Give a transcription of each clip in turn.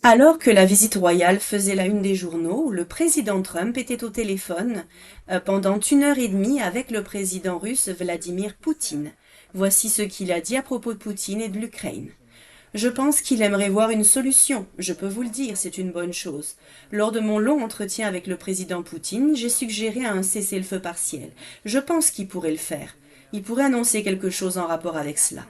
Alors que la visite royale faisait la une des journaux, le président Trump était au téléphone pendant 1 heure et demie avec le président russe Vladimir Poutine. Voici ce qu'il a dit à propos de Poutine et de l'Ukraine. Je pense qu'il aimerait voir une solution, je peux vous le dire, c'est une bonne chose. Lors de mon long entretien avec le président Poutine, j'ai suggéré un cessez-le-feu partiel. Je pense qu'il pourrait le faire. Il pourrait annoncer quelque chose en rapport avec cela.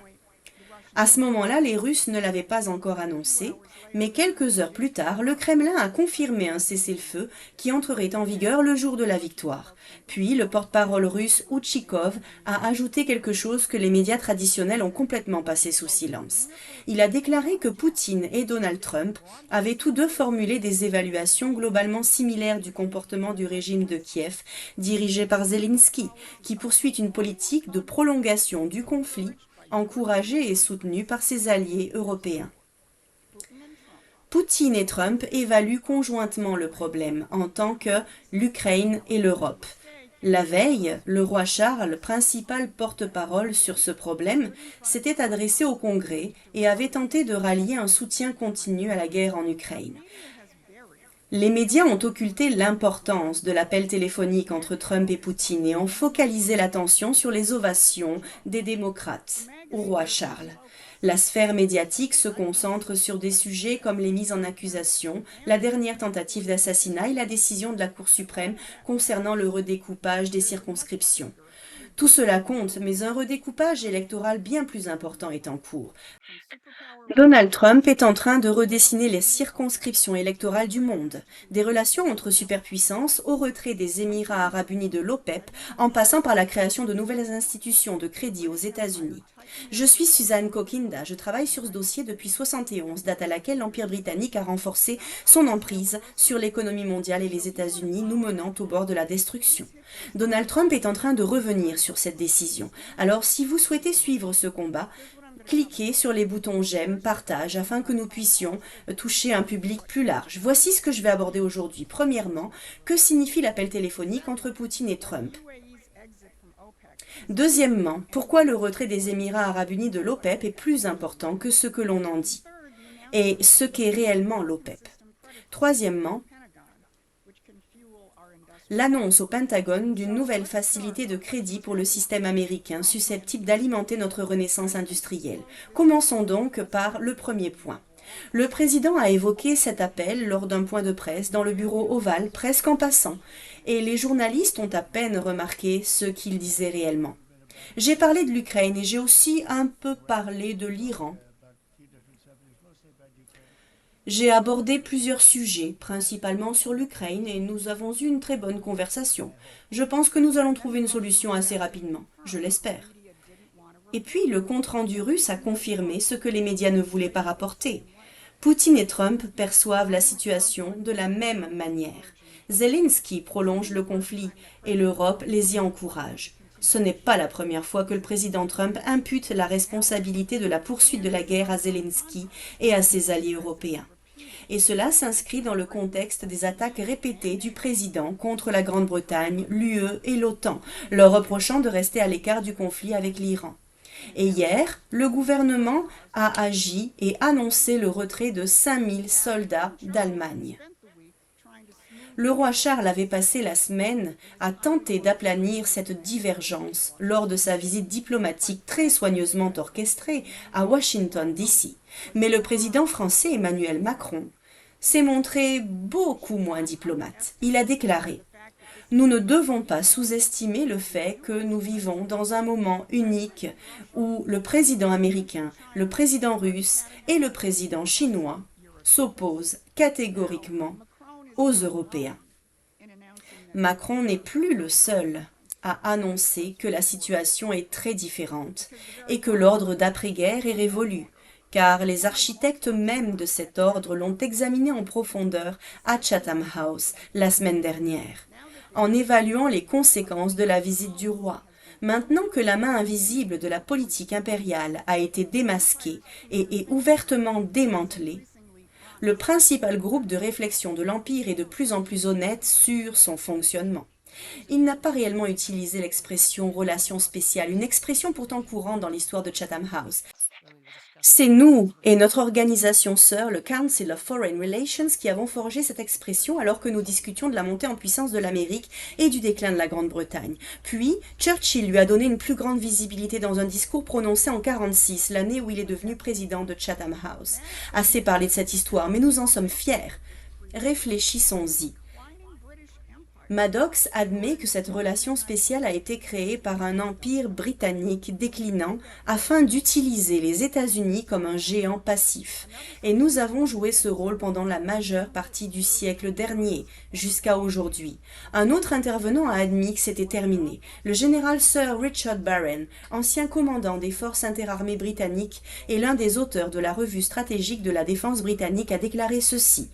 À ce moment-là, les Russes ne l'avaient pas encore annoncé, mais quelques heures plus tard, le Kremlin a confirmé un cessez-le-feu qui entrerait en vigueur le jour de la victoire. Puis, le porte-parole russe Utchikov a ajouté quelque chose que les médias traditionnels ont complètement passé sous silence. Il a déclaré que Poutine et Donald Trump avaient tous deux formulé des évaluations globalement similaires du comportement du régime de Kiev, dirigé par Zelensky, qui poursuit une politique de prolongation du conflit encouragé et soutenu par ses alliés européens. Poutine et Trump évaluent conjointement le problème en tant que l'Ukraine et l'Europe. La veille, le roi Charles, principal porte-parole sur ce problème, s'était adressé au Congrès et avait tenté de rallier un soutien continu à la guerre en Ukraine. Les médias ont occulté l'importance de l'appel téléphonique entre Trump et Poutine et ont focalisé l'attention sur les ovations des démocrates au roi Charles. La sphère médiatique se concentre sur des sujets comme les mises en accusation, la dernière tentative d'assassinat et la décision de la Cour suprême concernant le redécoupage des circonscriptions. Tout cela compte, mais un redécoupage électoral bien plus important est en cours. Donald Trump est en train de redessiner les circonscriptions électorales du monde, des relations entre superpuissances au retrait des Émirats arabes unis de l'OPEP, en passant par la création de nouvelles institutions de crédit aux États-Unis. Je suis Suzanne Kokinda, je travaille sur ce dossier depuis 1971, date à laquelle l'Empire britannique a renforcé son emprise sur l'économie mondiale et les États-Unis, nous menant au bord de la destruction. Donald Trump est en train de revenir sur cette décision. Alors si vous souhaitez suivre ce combat, cliquez sur les boutons j'aime, partage, afin que nous puissions toucher un public plus large. Voici ce que je vais aborder aujourd'hui. Premièrement, que signifie l'appel téléphonique entre Poutine et Trump? Deuxièmement, pourquoi le retrait des Émirats arabes unis de l'OPEP est plus important que ce que l'on en dit? Et ce qu'est réellement l'OPEP? Troisièmement, l'annonce au Pentagone d'une nouvelle facilité de crédit pour le système américain susceptible d'alimenter notre renaissance industrielle. Commençons donc par le premier point. Le président a évoqué cet appel lors d'un point de presse dans le bureau ovale, presque en passant, et les journalistes ont à peine remarqué ce qu'il disait réellement. J'ai parlé de l'Ukraine et j'ai aussi un peu parlé de l'Iran. J'ai abordé plusieurs sujets, principalement sur l'Ukraine, et nous avons eu une très bonne conversation. Je pense que nous allons trouver une solution assez rapidement, je l'espère. Et puis, le compte-rendu russe a confirmé ce que les médias ne voulaient pas rapporter. Poutine et Trump perçoivent la situation de la même manière. Zelensky prolonge le conflit et l'Europe les y encourage. Ce n'est pas la première fois que le président Trump impute la responsabilité de la poursuite de la guerre à Zelensky et à ses alliés européens. Et cela s'inscrit dans le contexte des attaques répétées du président contre la Grande-Bretagne, l'UE et l'OTAN, leur reprochant de rester à l'écart du conflit avec l'Iran. Et hier, le gouvernement a agi et annoncé le retrait de 5000 soldats d'Allemagne. Le roi Charles avait passé la semaine à tenter d'aplanir cette divergence lors de sa visite diplomatique très soigneusement orchestrée à Washington, D.C. Mais le président français Emmanuel Macron s'est montré beaucoup moins diplomate. Il a déclaré: nous ne devons pas sous-estimer le fait que nous vivons dans un moment unique où le président américain, le président russe et le président chinois s'opposent catégoriquement aux Européens. Macron n'est plus le seul à annoncer que la situation est très différente et que l'ordre d'après-guerre est révolu, car les architectes mêmes de cet ordre l'ont examiné en profondeur à Chatham House la semaine dernière, en évaluant les conséquences de la visite du roi. Maintenant que la main invisible de la politique impériale a été démasquée et est ouvertement démantelée, le principal groupe de réflexion de l'Empire est de plus en plus honnête sur son fonctionnement. Il n'a pas réellement utilisé l'expression « relation spéciale », une expression pourtant courante dans l'histoire de Chatham House. C'est nous et notre organisation sœur, le Council of Foreign Relations, qui avons forgé cette expression alors que nous discutions de la montée en puissance de l'Amérique et du déclin de la Grande-Bretagne. Puis, Churchill lui a donné une plus grande visibilité dans un discours prononcé en 1946, l'année où il est devenu président de Chatham House. Assez parlé de cette histoire, mais nous en sommes fiers. Réfléchissons-y. Maddox admet que cette relation spéciale a été créée par un empire britannique déclinant afin d'utiliser les États-Unis comme un géant passif. Et nous avons joué ce rôle pendant la majeure partie du siècle dernier, jusqu'à aujourd'hui. Un autre intervenant a admis que c'était terminé. Le général Sir Richard Barron, ancien commandant des forces interarmées britanniques et l'un des auteurs de la revue stratégique de la défense britannique, a déclaré ceci.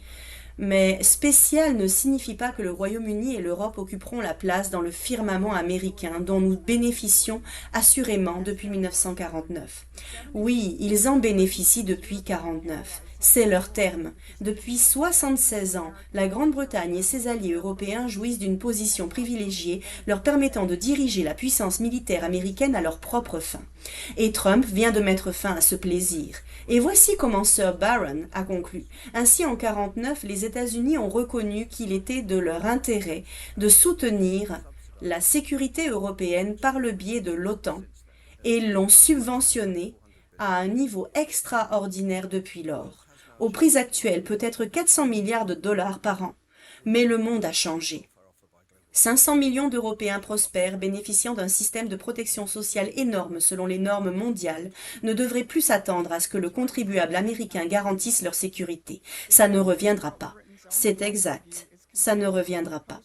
Mais spécial ne signifie pas que le Royaume-Uni et l'Europe occuperont la place dans le firmament américain dont nous bénéficions assurément depuis 1949. Oui, ils en bénéficient depuis 1949. C'est leur terme. Depuis 76 ans, la Grande-Bretagne et ses alliés européens jouissent d'une position privilégiée leur permettant de diriger la puissance militaire américaine à leur propre fin. Et Trump vient de mettre fin à ce plaisir. Et voici comment Sir Barron a conclu. Ainsi, en 1949, les États-Unis ont reconnu qu'il était de leur intérêt de soutenir la sécurité européenne par le biais de l'OTAN et l'ont subventionnée à un niveau extraordinaire depuis lors. Au prix actuel, peut-être 400 milliards de dollars par an. Mais le monde a changé. 500 millions d'Européens prospères, bénéficiant d'un système de protection sociale énorme selon les normes mondiales, ne devraient plus s'attendre à ce que le contribuable américain garantisse leur sécurité. Ça ne reviendra pas. C'est exact. Ça ne reviendra pas.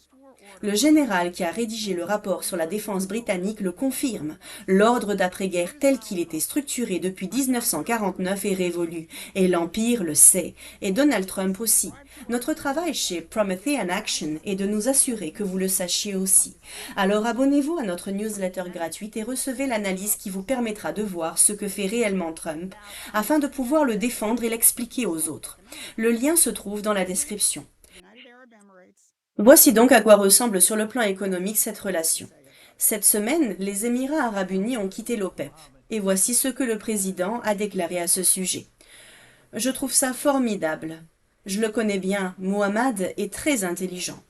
Le général qui a rédigé le rapport sur la défense britannique le confirme. L'ordre d'après-guerre tel qu'il était structuré depuis 1949 est révolu, et l'Empire le sait, et Donald Trump aussi. Notre travail chez Promethean Action est de nous assurer que vous le sachiez aussi. Alors abonnez-vous à notre newsletter gratuite et recevez l'analyse qui vous permettra de voir ce que fait réellement Trump, afin de pouvoir le défendre et l'expliquer aux autres. Le lien se trouve dans la description. Voici donc à quoi ressemble sur le plan économique cette relation. Cette semaine, les Émirats arabes unis ont quitté l'OPEP. Et voici ce que le président a déclaré à ce sujet. Je trouve ça formidable. Je le connais bien, Mohammad est très intelligent.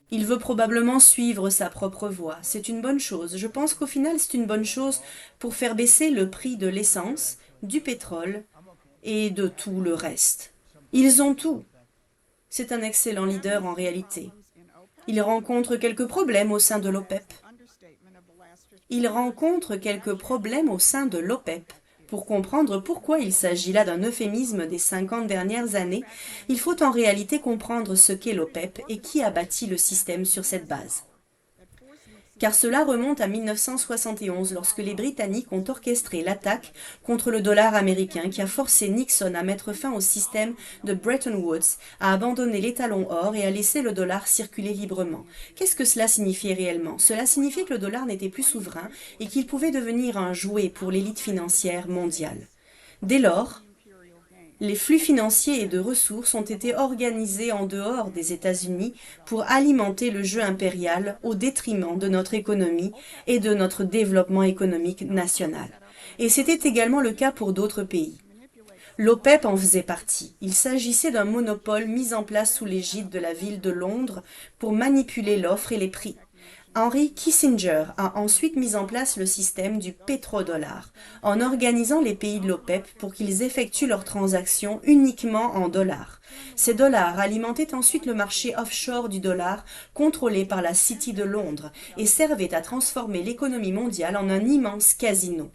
Il veut probablement suivre sa propre voie. C'est une bonne chose. Je pense qu'au final, c'est une bonne chose pour faire baisser le prix de l'essence, du pétrole et de tout le reste. Ils ont tout. C'est un excellent leader en réalité. Il rencontre quelques problèmes au sein de l'OPEP. Pour comprendre pourquoi il s'agit là d'un euphémisme des 50 dernières années, il faut en réalité comprendre ce qu'est l'OPEP et qui a bâti le système sur cette base. Car cela remonte à 1971 lorsque les Britanniques ont orchestré l'attaque contre le dollar américain qui a forcé Nixon à mettre fin au système de Bretton Woods, à abandonner l'étalon or et à laisser le dollar circuler librement. Qu'est-ce que cela signifiait réellement? Cela signifiait que le dollar n'était plus souverain et qu'il pouvait devenir un jouet pour l'élite financière mondiale. Dès lors, les flux financiers et de ressources ont été organisés en dehors des États-Unis pour alimenter le jeu impérial au détriment de notre économie et de notre développement économique national. Et c'était également le cas pour d'autres pays. L'OPEP en faisait partie. Il s'agissait d'un monopole mis en place sous l'égide de la ville de Londres pour manipuler l'offre et les prix. Henry Kissinger a ensuite mis en place le système du pétrodollar, en organisant les pays de l'OPEP pour qu'ils effectuent leurs transactions uniquement en dollars. Ces dollars alimentaient ensuite le marché offshore du dollar, contrôlé par la City de Londres, et servaient à transformer l'économie mondiale en un immense casino.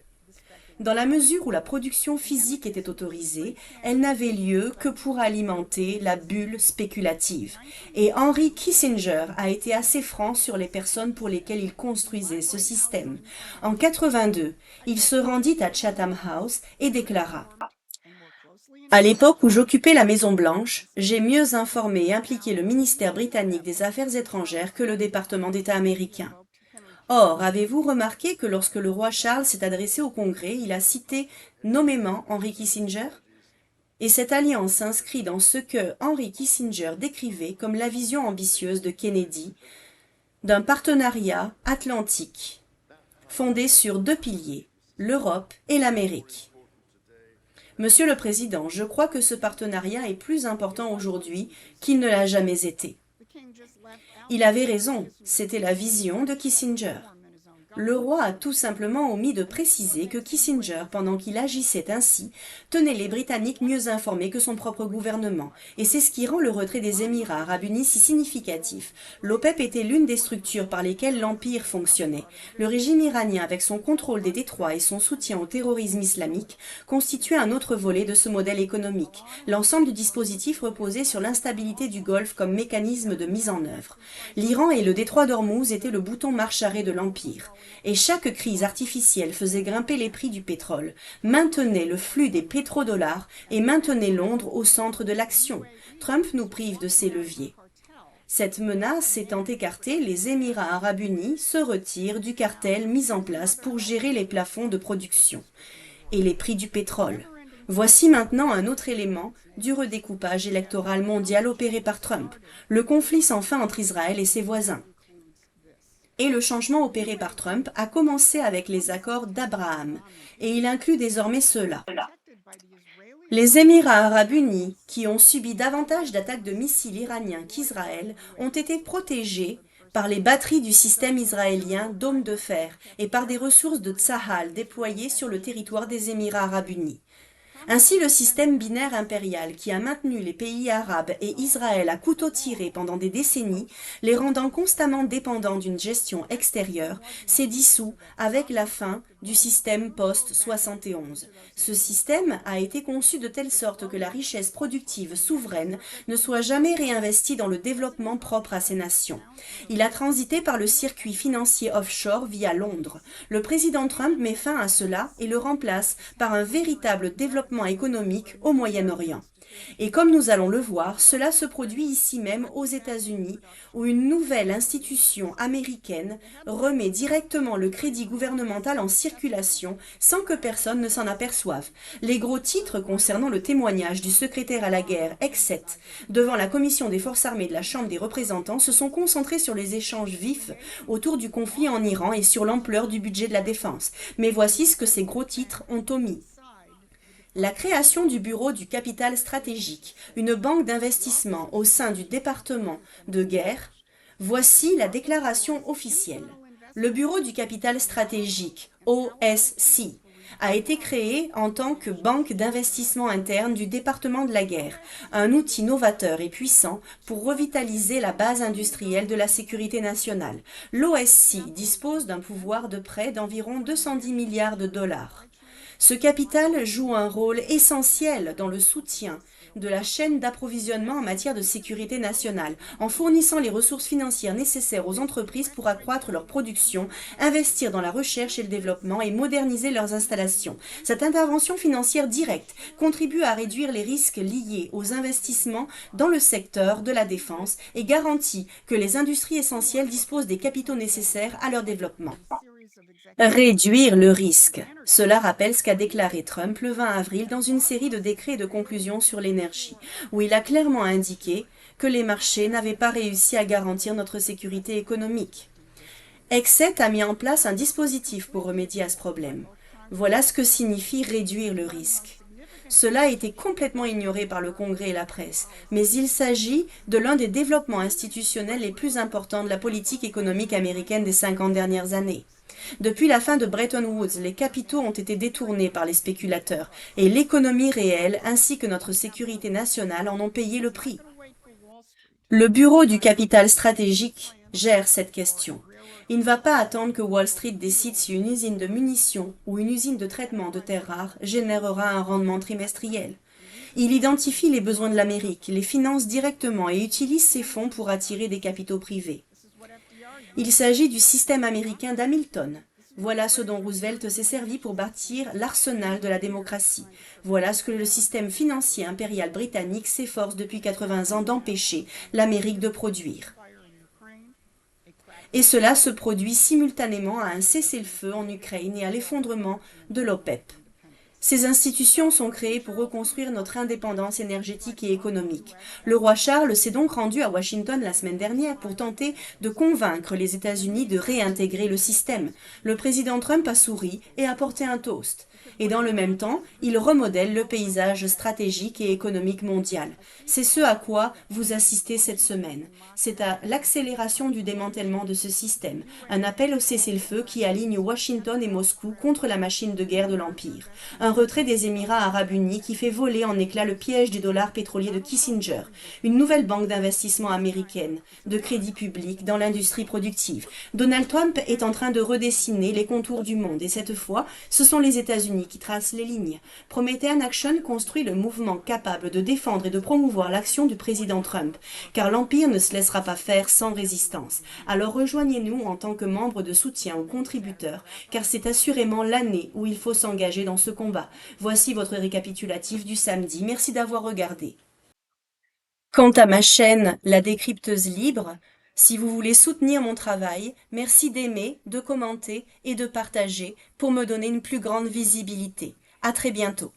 Dans la mesure où la production physique était autorisée, elle n'avait lieu que pour alimenter la bulle spéculative. Et Henry Kissinger a été assez franc sur les personnes pour lesquelles il construisait ce système. En 1982, il se rendit à Chatham House et déclara « À l'époque où j'occupais la Maison-Blanche, j'ai mieux informé et impliqué le ministère britannique des Affaires étrangères que le département d'État américain. » Or, avez-vous remarqué que lorsque le roi Charles s'est adressé au Congrès, il a cité nommément Henry Kissinger? Et cette alliance s'inscrit dans ce que Henry Kissinger décrivait comme la vision ambitieuse de Kennedy d'un partenariat atlantique fondé sur deux piliers, l'Europe et l'Amérique. Monsieur le Président, je crois que ce partenariat est plus important aujourd'hui qu'il ne l'a jamais été. Il avait raison, c'était la vision de Kissinger. Le roi a tout simplement omis de préciser que Kissinger, pendant qu'il agissait ainsi, tenait les Britanniques mieux informés que son propre gouvernement. Et c'est ce qui rend le retrait des Émirats arabes unis si significatif. L'OPEP était l'une des structures par lesquelles l'Empire fonctionnait. Le régime iranien, avec son contrôle des détroits et son soutien au terrorisme islamique, constituait un autre volet de ce modèle économique. L'ensemble du dispositif reposait sur l'instabilité du Golfe comme mécanisme de mise en œuvre. L'Iran et le détroit d'Ormuz étaient le bouton marche-arrêt de l'Empire. Et chaque crise artificielle faisait grimper les prix du pétrole, maintenait le flux des pétrodollars et maintenait Londres au centre de l'action. Trump nous prive de ces leviers. Cette menace étant écartée, les Émirats arabes unis se retirent du cartel mis en place pour gérer les plafonds de production et les prix du pétrole. Voici maintenant un autre élément du redécoupage électoral mondial opéré par Trump, le conflit sans fin entre Israël et ses voisins. Et le changement opéré par Trump a commencé avec les accords d'Abraham, et il inclut désormais ceux-là. Les Émirats arabes unis, qui ont subi davantage d'attaques de missiles iraniens qu'Israël, ont été protégés par les batteries du système israélien Dôme de fer et par des ressources de Tsahal déployées sur le territoire des Émirats arabes unis. Ainsi, le système binaire impérial qui a maintenu les pays arabes et Israël à couteau tiré pendant des décennies, les rendant constamment dépendants d'une gestion extérieure, s'est dissous avec la fin du système post-71. Ce système a été conçu de telle sorte que la richesse productive souveraine ne soit jamais réinvestie dans le développement propre à ces nations. Il a transité par le circuit financier offshore via Londres. Le président Trump met fin à cela et le remplace par un véritable développement économique au Moyen-Orient. Et comme nous allons le voir, cela se produit ici même aux États-Unis, où une nouvelle institution américaine remet directement le crédit gouvernemental en circulation sans que personne ne s'en aperçoive. Les gros titres concernant le témoignage du secrétaire à la guerre, Exet, devant la commission des forces armées de la Chambre des représentants se sont concentrés sur les échanges vifs autour du conflit en Iran et sur l'ampleur du budget de la défense. Mais voici ce que ces gros titres ont omis. La création du Bureau du capital stratégique, une banque d'investissement au sein du département de guerre, voici la déclaration officielle. Le Bureau du capital stratégique, OSC, a été créé en tant que banque d'investissement interne du département de la guerre, un outil novateur et puissant pour revitaliser la base industrielle de la sécurité nationale. L'OSC dispose d'un pouvoir de prêt d'environ 210 milliards de dollars. Ce capital joue un rôle essentiel dans le soutien de la chaîne d'approvisionnement en matière de sécurité nationale, en fournissant les ressources financières nécessaires aux entreprises pour accroître leur production, investir dans la recherche et le développement et moderniser leurs installations. Cette intervention financière directe contribue à réduire les risques liés aux investissements dans le secteur de la défense et garantit que les industries essentielles disposent des capitaux nécessaires à leur développement. Réduire le risque. Cela rappelle ce qu'a déclaré Trump le 20 avril dans une série de décrets et de conclusions sur l'énergie, où il a clairement indiqué que les marchés n'avaient pas réussi à garantir notre sécurité économique. Exet a mis en place un dispositif pour remédier à ce problème. Voilà ce que signifie réduire le risque. Cela a été complètement ignoré par le Congrès et la presse, mais il s'agit de l'un des développements institutionnels les plus importants de la politique économique américaine des 50 dernières années. Depuis la fin de Bretton Woods, les capitaux ont été détournés par les spéculateurs et l'économie réelle ainsi que notre sécurité nationale en ont payé le prix. Le Bureau du capital stratégique gère cette question. Il ne va pas attendre que Wall Street décide si une usine de munitions ou une usine de traitement de terres rares générera un rendement trimestriel. Il identifie les besoins de l'Amérique, les finance directement et utilise ces fonds pour attirer des capitaux privés. Il s'agit du système américain d'Hamilton. Voilà ce dont Roosevelt s'est servi pour bâtir l'arsenal de la démocratie. Voilà ce que le système financier impérial britannique s'efforce depuis 80 ans d'empêcher l'Amérique de produire. Et cela se produit simultanément à un cessez-le-feu en Ukraine et à l'effondrement de l'OPEP. Ces institutions sont créées pour reconstruire notre indépendance énergétique et économique. Le roi Charles s'est donc rendu à Washington la semaine dernière pour tenter de convaincre les États-Unis de réintégrer le système. Le président Trump a souri et a porté un toast. Et dans le même temps, il remodèle le paysage stratégique et économique mondial. C'est ce à quoi vous assistez cette semaine. C'est à l'accélération du démantèlement de ce système, un appel au cessez-le-feu qui aligne Washington et Moscou contre la machine de guerre de l'Empire, un retrait des Émirats arabes unis qui fait voler en éclats le piège du dollar pétrolier de Kissinger, une nouvelle banque d'investissement américaine, de crédit public dans l'industrie productive. Donald Trump est en train de redessiner les contours du monde et cette fois, ce sont les États-Unis qui tracent les lignes. Promethean Action construit le mouvement capable de défendre et de promouvoir l'action du président Trump, car l'Empire ne se laissera pas faire sans résistance. Alors rejoignez-nous en tant que membre de soutien ou contributeur, car c'est assurément l'année où il faut s'engager dans ce combat. Voici votre récapitulatif du samedi. Merci d'avoir regardé. Quant à ma chaîne La Décrypteuse Libre, si vous voulez soutenir mon travail, merci d'aimer, de commenter et de partager pour me donner une plus grande visibilité. À très bientôt.